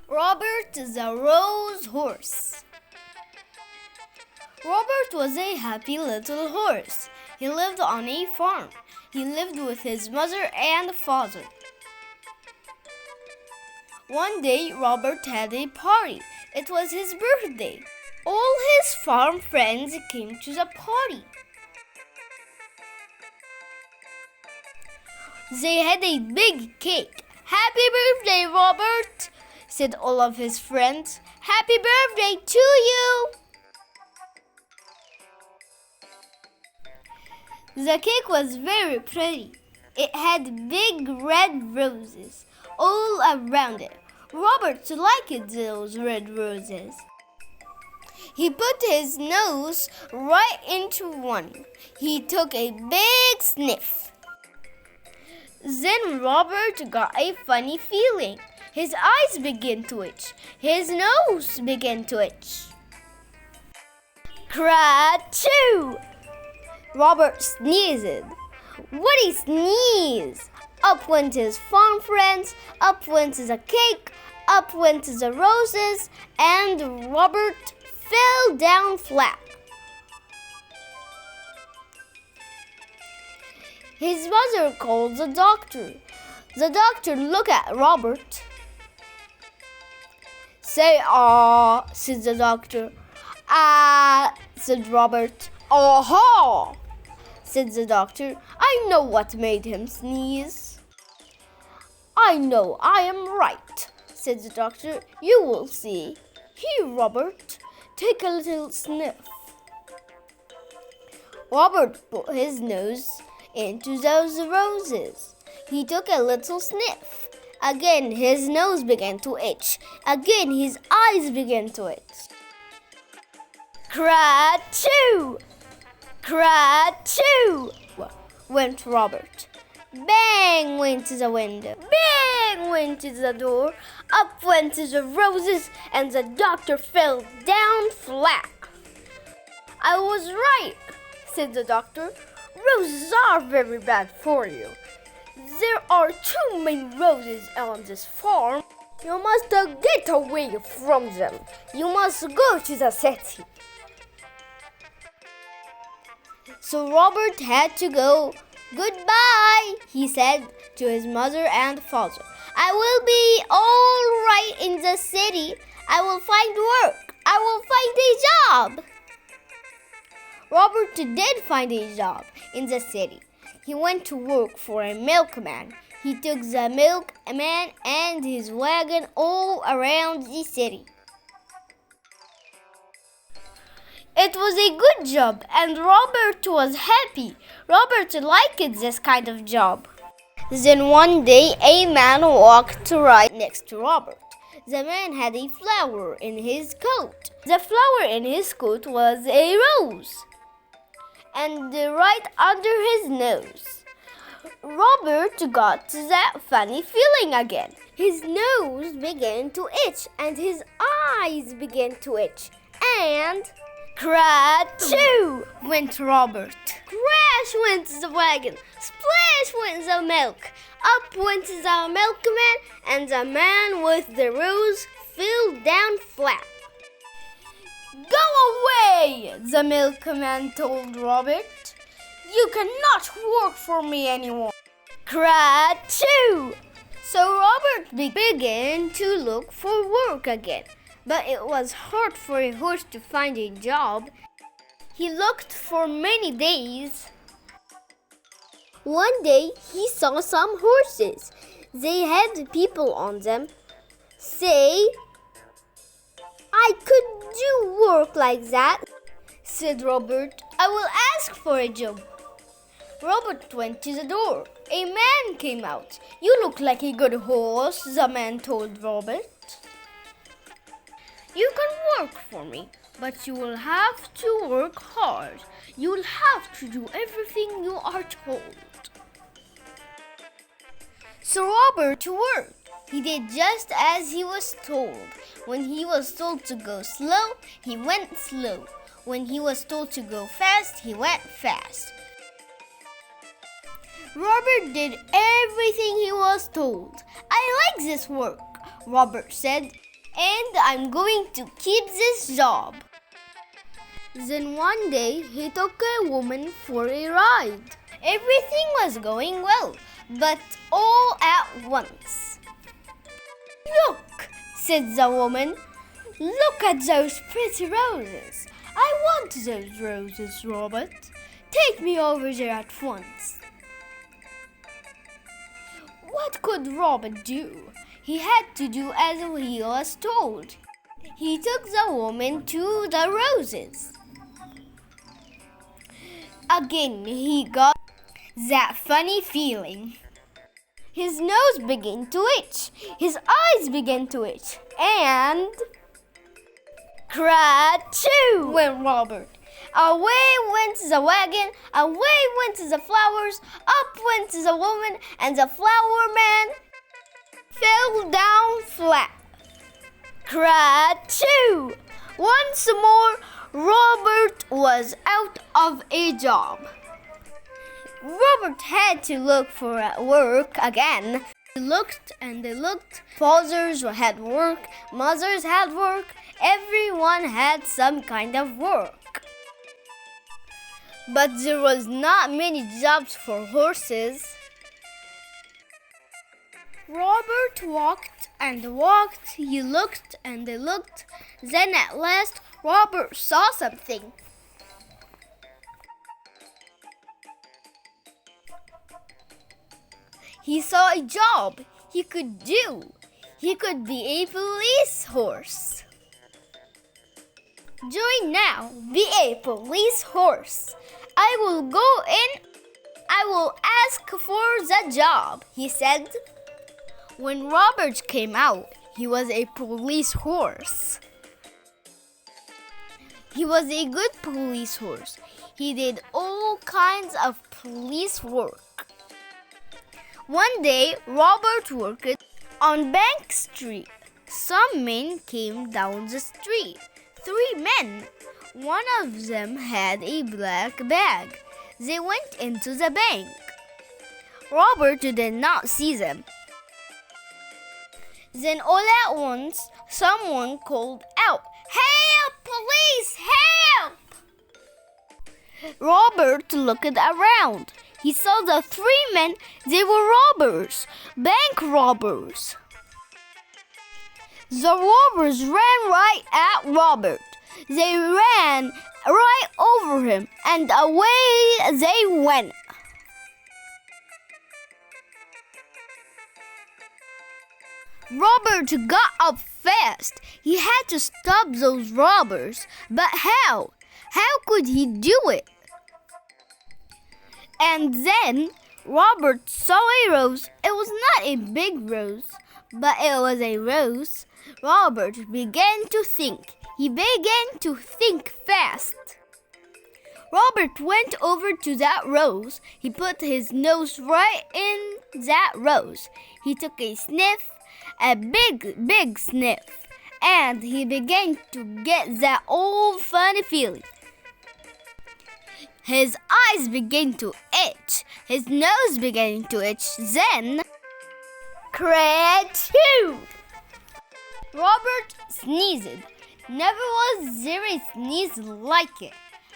Robert the Rose Horse. Robert was a happy little horse. He lived on a farm. He lived with his mother and father. One day, Robert had a party. It was his birthday. All his farm friends came to the party. They had a big cake. "Happy birthday, Robert," said all of his friends. "Happy birthday to you." The cake was very pretty. It had big red roses all around it. Robert liked those red roses. He put his nose right into one. He took a big sniff. Then Robert got a funny feeling. His eyes began to itch. His nose began to itch. Cra-choo! Robert sneezed. What a sneeze! Up went his farm friends, up went the cake, up went the roses, and Robert fell down flat. His mother called the doctor. The doctor looked at Robert. "Say ah," said the doctor. "Ah," said Robert. "Aha," said the doctor. "I know what made him sneeze." "I know I am right," said the doctor. "You will see. Here, Robert, take a little sniff." Robert put his nose into those roses. He took a little sniff. Again his nose began to itch. Again his eyes began to itch. Cra-choo! Cra-choo! Went Robert. Bang went the window. Bang went the door. Up went the roses, and the doctor fell down flat. "I was right," said the doctor. "Roses are very bad for you. There are too many roses on this farm. You must get away from them. You must go to the city." So Robert had to go. "Goodbye," he said to his mother and father. "I will be all right in the city. I will find work. I will find a job." Robert did find a job in the city. He went to work for a milkman. He took the milkman and his wagon all around the city. It was a good job, and Robert was happy. Robert liked this kind of job. Then one day, a man walked right next to Robert. The man had a flower in his coat. The flower in his coat was a rose, and right under his nose. Robert got that funny feeling again. His nose began to itch, and his eyes began to itch, and cra-choo went Robert. Crash went the wagon. Splash went the milk. Up went the milkman, and the man with the rose fell down flat. "Go away," the milkman told Robert. "You cannot work for me anymore." Cra-choo! So Robert began to look for work again. But it was hard for a horse to find a job. He looked for many days. One day he saw some horses. They had people on them. "Say, I could do work like that," said Robert. "I will ask for a job." Robert went to the door. A man came out. "You look like a good horse," the man told Robert. "You can work for me, but you will have to work hard. You will have to do everything you are told." So Robert worked. He did just as he was told. When he was told to go slow, he went slow. When he was told to go fast, he went fast. Robert did everything he was told. "I like this work," Robert said. and I'm going to keep this job. Then one day he took a woman for a ride. Everything was going well, but all at once. "Look," said the woman. "Look at those pretty roses. I want those roses, Robert. Take me over there at once." What could Robert do? He had to do as he was told. He took the woman to the roses. Again, he got that funny feeling. His nose began to itch. His eyes began to itch. And "Cra-choo!" went Robert. Away went the wagon, away went the flowers, up went the woman, and the flower man fell down flat. Cra-choo! Once more, Robert was out of a job. Robert had to look for work again. He looked and they looked. Fathers had work, mothers had work, everyone had some kind of work. But there was not many jobs for horses. Robert walked and walked. He looked and he looked. Then at last, Robert saw something. He saw a job he could do. He could be a police horse. Join now, be a police horse. I will go in. I will ask for the job, he said. When Robert came out, he was a police horse. He was a good police horse. He did all kinds of police work. One day, Robert worked on Bank Street. Some men came down the street. 3 men. One of them had a black bag. They went into the bank. Robert did not see them. Then all at once, someone called out, "Help! Police! Help!" Robert looked around. He saw the 3 men. They were robbers, bank robbers. The robbers ran right at Robert. They ran right over him, and away they went. Robert got up fast. He had to stop those robbers. But how? How could he do it? And then Robert saw a rose. It was not a big rose, but it was a rose. Robert began to think. He began to think fast. Robert went over to that rose. He put his nose right in that rose. He took a sniff, a big sniff, and he began to get that old funny feeling. His eyes began to itch. His nose began to itch. Then, cra-choo! Robert sneezed. Never was there a sneeze like it.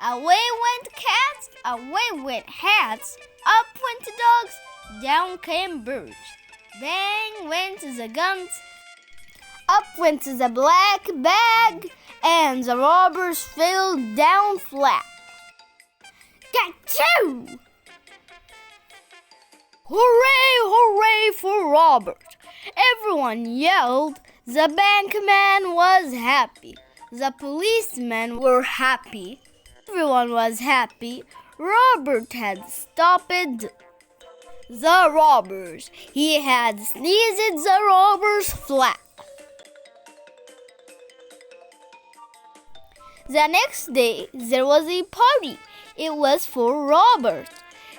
Away went cats, away went hats, up went the dogs, down came birds. Bang went the guns, up went the black bag, and the robbers fell down flat. Ka-choo! Hooray, hooray for Robert! Everyone yelled. The bankman was happy. The policemen were happy. Everyone was happy. Robert had stopped the robbers. He had sneezed the robbers flat. The next day, there was a party. It was for Robert.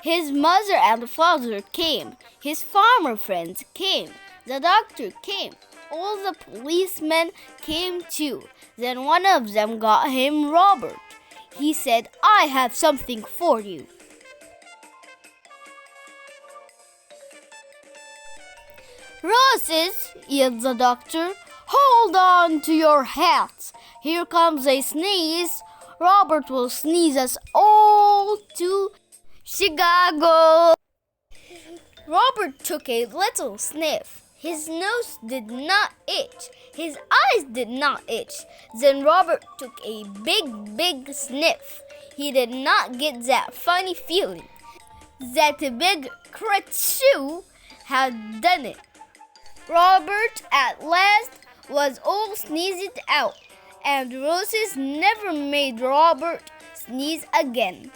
His mother and father came. His farmer friends came. The doctor came. All the policemen came too. Then one of them got him Robert. He said, "I have something for you." "Roses," yelled the doctor. Hold on to your hats. Here comes a sneeze. Robert will sneeze us all to Chicago. Robert took a little sniff. His nose did not itch. His eyes did not itch. Then Robert took a big sniff. He did not get that funny feeling that a big kerchoo had done it. Robert at last was all sneezed out, and Roses never made Robert sneeze again.